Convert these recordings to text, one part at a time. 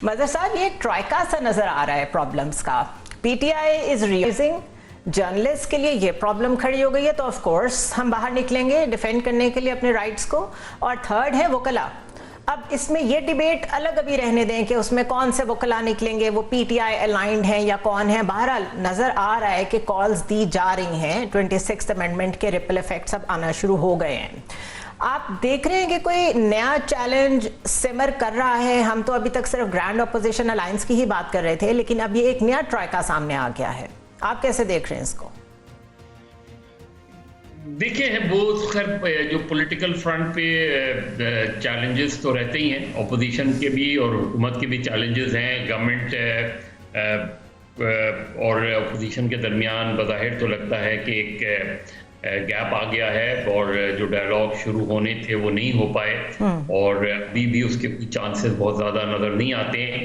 मजहर साहब, ये एक ट्राइका सा नजर आ रहा है प्रॉब्लम्स का. पीटीआई इज रियलाइजिंग जर्नलिस्ट के लिए ये प्रॉब्लम खड़ी हो गई है, तो ऑफ कोर्स हम बाहर निकलेंगे डिफेंड करने के लिए अपने राइट्स को. और थर्ड है वकला. अब इसमें ये डिबेट अलग अभी रहने दें कि उसमें कौन से वकला निकलेंगे, वो पीटीआई अलाइंड हैं या कौन है. बहरहाल नजर आ रहा है कि कॉल्स दी जा रही हैं. 26th अमेंडमेंट के रिपल इफेक्ट्स अब आना शुरू हो गए हैं. आप देख रहे हैं कि कोई नया चैलेंज सिमर कर रहा है. हम तो अभी तक सिर्फ ग्रैंड अपोजिशन अलायंस की ही बात कर रहे थे, लेकिन अब ये एक नया ट्राइका सामने आ गया है. आप कैसे देख रहे हैं इसको? देखिए, वो खैर जो पॉलिटिकल फ्रंट पे चैलेंजेस तो रहते ही हैं, अपोजिशन के भी और हुकूमत के भी चैलेंजेस हैं. गवर्नमेंट और अपोजिशन के दरमियान बज़ाहिर तो लगता है कि एक गैप आ गया है और जो डायलॉग शुरू होने थे वो नहीं हो पाए, और अभी भी उसके कुछ चांसेस बहुत ज़्यादा नज़र नहीं आते हैं.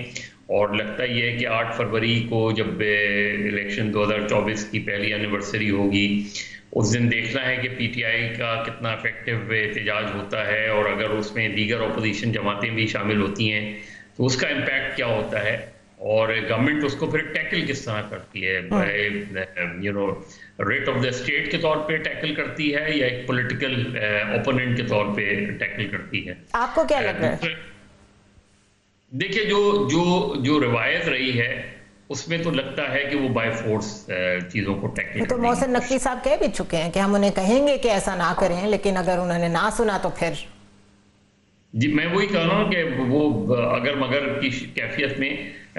और लगता ये है कि 8 फरवरी को जब इलेक्शन 2024 की पहली एनिवर्सरी होगी, उस दिन देखना है कि पीटीआई का कितना इफेक्टिव एहतजाज होता है, और अगर उसमें दीगर अपोजिशन जमातें भी शामिल होती हैं तो उसका इम्पैक्ट क्या होता है, और गवर्नमेंट उसको फिर टैकल किस तरह करती है. रेट ऑफ द स्टेट के तौर पे टैकल करती है या एक पॉलिटिकल ओपोनेंट के तौर पे टैकल करती है. आपको क्या लग रहा है? देखिए, जो रिवायत रही है उसमें तो लगता है कि वो बाय फोर्स चीजों को टैकल. तो मोहसिन नकवी साहब कह भी चुके हैं कि हम उन्हें कहेंगे कि ऐसा ना करें, लेकिन अगर उन्होंने ना सुना तो फिर. जी, मैं वही कह रहा हूँ कि वो अगर मगर की कैफियत में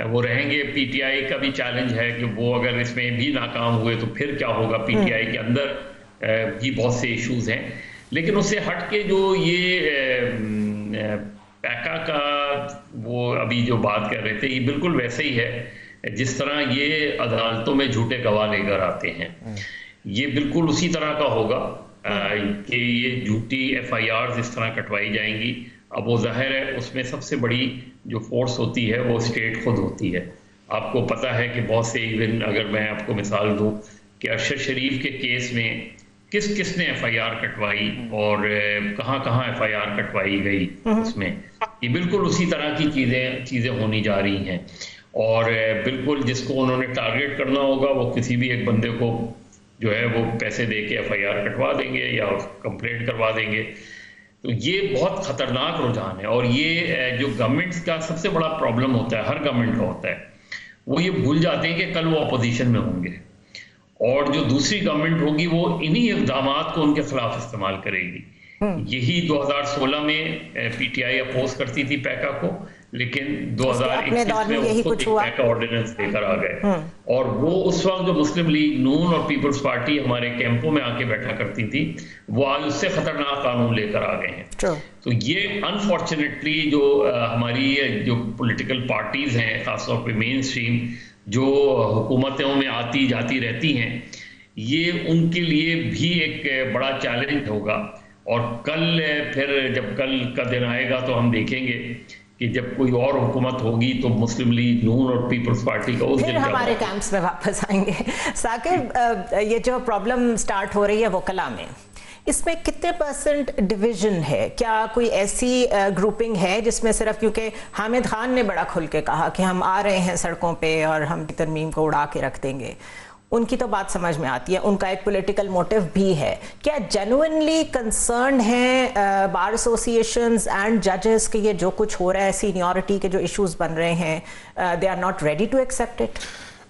वो रहेंगे. पीटीआई का भी चैलेंज है कि वो अगर इसमें भी नाकाम हुए तो फिर क्या होगा. पीटीआई के अंदर भी बहुत से इश्यूज हैं, लेकिन उससे हट के जो ये पैका का वो अभी जो बात कर रहे थे, ये बिल्कुल वैसे ही है जिस तरह ये अदालतों में झूठे गवाह लेकर आते हैं. ये बिल्कुल उसी तरह का होगा कि ये झूठी FIRs इस तरह कटवाई जाएंगी. अब वो जाहिर है उसमें सबसे बड़ी जो फोर्स होती है वो स्टेट खुद होती है. आपको पता है कि बहुत से, इवन अगर मैं आपको मिसाल दूं कि अरशद शरीफ के केस में किसने FIR कटवाई और कहाँ FIR कटवाई गई, उसमें ये बिल्कुल उसी तरह की चीज़ें होनी जा रही हैं. और बिल्कुल जिसको उन्होंने टारगेट करना होगा वो किसी भी एक बंदे को जो है वो पैसे दे के FIR कटवा देंगे या कंप्लेंट करवा देंगे. तो ये बहुत खतरनाक रुझान है. और ये जो गवर्नमेंट्स का सबसे बड़ा प्रॉब्लम होता है, हर गवर्नमेंट का होता है, वो ये भूल जाते हैं कि कल वो अपोजिशन में होंगे, और जो दूसरी गवर्नमेंट होगी वो इन्हीं इक़दामात को उनके खिलाफ इस्तेमाल करेगी. यही 2016 में पीटीआई अपोज करती थी पैका को, लेकिन 2021 में उसको पैका ऑर्डिनेंस लेकर आ गए. और वो उस वक्त जो मुस्लिम लीग नून और पीपल्स पार्टी हमारे कैंपों में आके बैठा करती थी, वो आज उससे खतरनाक कानून लेकर आ गए हैं. तो ये अनफॉर्चुनेटली जो हमारी जो पॉलिटिकल पार्टीज हैं, खासतौर पे मेन स्ट्रीम जो हुकूमतों में आती जाती रहती हैं, ये उनके लिए भी एक बड़ा चैलेंज होगा. और कल फिर जब कल का दिन आएगा तो हम देखेंगे कि जब कोई और हुकूमत होगी तो मुस्लिम लीग नून और पीपल्स पार्टी का उस दिन हमारे कैंप्स में वापस आएंगे. साकिब, ये जो प्रॉब्लम स्टार्ट हो रही है वकला में, इसमें कितने % डिवीजन है? क्या कोई ऐसी ग्रुपिंग है जिसमें सिर्फ, क्योंकि हामिद खान ने बड़ा खुल के कहा कि हम आ रहे हैं सड़कों पे और हम तरमीम को उड़ा के रख देंगे, उनकी तो बात समझ में आती है, उनका एक पॉलिटिकल मोटिव भी है. क्या जेन्युइनली कंसर्न है बार एसोसिएशंस एंड जजेस के ये जो कुछ हो रहा है, सीनियरिटी के जो इश्यूज बन रहे हैं, they are not ready to accept it?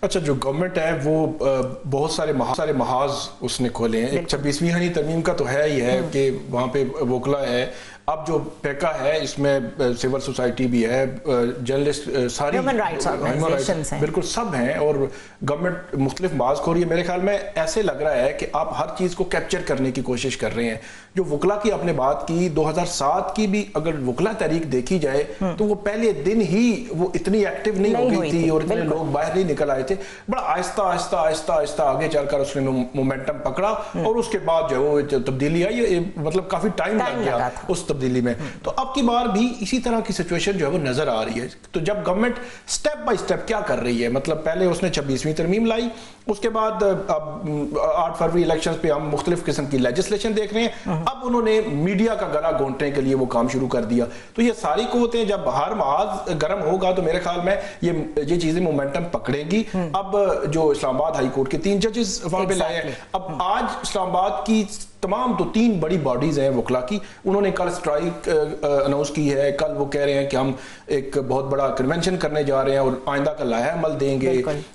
अच्छा, जो गवर्नमेंट है वो बहुत सारे महाज उसने खोले हैं. 26वीं हनी तरमीम का तो है ही है कि वहाँ पे वकला है. अब जो पैका है इसमें सिविल सोसाइटी भी है, जर्नलिस्ट, सारी ह्यूमन राइट्स ऑर्गेनाइजेशंस हैं, बिल्कुल सब हैं, और गवर्नमेंट मुख्तलिफ बात हो रही है. मेरे ख्याल में ऐसे लग रहा है कि आप हर चीज़ को कैप्चर करने की कोशिश कर रहे हैं. जो वकला की आपने बात की, 2007 की भी अगर वकला तहरीक देखी जाए तो वो पहले दिन ही वो इतनी एक्टिव नहीं हो गई थी और इतने लोग बाहर नहीं निकल आए थे. बड़ा आहिस्ता आगे चलकर उसने मोमेंटम पकड़ा, और उसके बाद जो वो तब्दीली आई, मतलब काफी टाइम लग गया उस तब्दीली में। तो अब की बार भी इसी तरह की सिचुएशन जो है वो नजर आ रही है। तो जब गवर्नमेंट स्टेप बाय स्टेप क्या कर रही है, मतलब पहले उसने 26वीं तरमीम लाई, उसके बाद अब 8 फरवरी इलेक्शंस पे हम मुख्तलिफ किस्म की लेजिस्लेशन देख रहे हैं, अब उन्होंने मीडिया का गला घोंटने के लिए वो काम शुरू कर दिया। तो ये सारी कुव्वतें जब हर महाज गर्म होगा तो मेरे ख्याल में ये चीजें मोमेंटम पकड़ेंगी। अब जो इस्लामाबाद हाई कोर्ट के 3 जजेस वहां पे लाए हैं, अब आज इस्लामाबाद की तमाम तो 3 बड़ी बॉडीज हैं वकला की, उन्होंने कल स्ट्राइक अनाउंस की है। कल वो कह रहे हैं कि हम एक बहुत बड़ा कन्वेंशन करने जा रहे हैं और आइंदा का लाया अमल देंगे।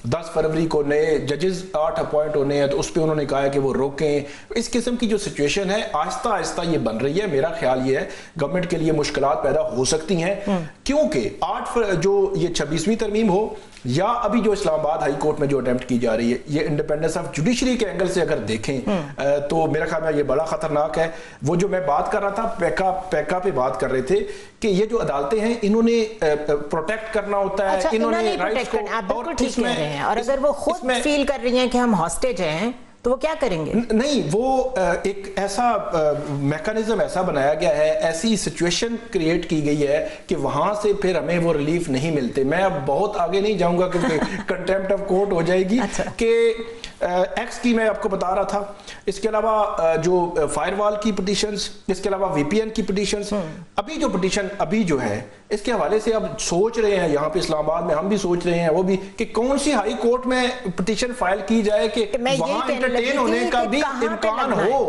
10 फरवरी को नए जजेस 8 अपॉइंट होने हैं, तो उस पर उन्होंने कहा है कि वो रोकें। इस किस्म की जो सिचुएशन है आहिस्ता आहिस्ता ये बन रही है। मेरा ख्याल ये है गवर्नमेंट के लिए मुश्किलात पैदा हो सकती हैं, क्योंकि 8 जो ये 26वीं तरमीम हो या अभी जो इस्लामाबाद हाई कोर्ट में जो अटेम्प्ट की जा रही है, ये इंडिपेंडेंस ऑफ जुडिशरी के एंगल से अगर देखें तो मेरा ख्याल में ये बड़ा खतरनाक है। वो जो मैं बात कर रहा था पैका पे बात कर रहे थे कि ये जो अदालतें हैं इन्होंने प्रोटेक्ट करना होता है। अच्छा, इन्होंने राइट्स को, आप बिल्कुल ठीक कह रहे हैं। और अगर वो खुद फील कर रही हैं कि हम हॉस्टेज हैं तो वो क्या करेंगे? नहीं, वो एक ऐसा मैकेनिज्म ऐसा बनाया गया है, ऐसी सिचुएशन क्रिएट की गई है कि वहां से फिर हमें वो रिलीफ नहीं मिलते। मैं अब बहुत आगे नहीं जाऊंगा क्योंकि कंटेम्प्ट ऑफ कोर्ट हो जाएगी। अच्छा। कि एक्स की मैं आपको बता रहा था, इसके अलावा जो फायरवॉल की पिटीशंस, इसके अलावा वीपीएन की पिटीशंस, अभी जो पिटीशन अभी जो है इसके हवाले से अब सोच रहे हैं यहाँ पे इस्लामाबाद में, हम भी सोच रहे हैं वो भी, कि कौन सी हाई कोर्ट में पिटीशन फाइल की जाए कि वहां एंटरटेन होने का भी इम्कान हो।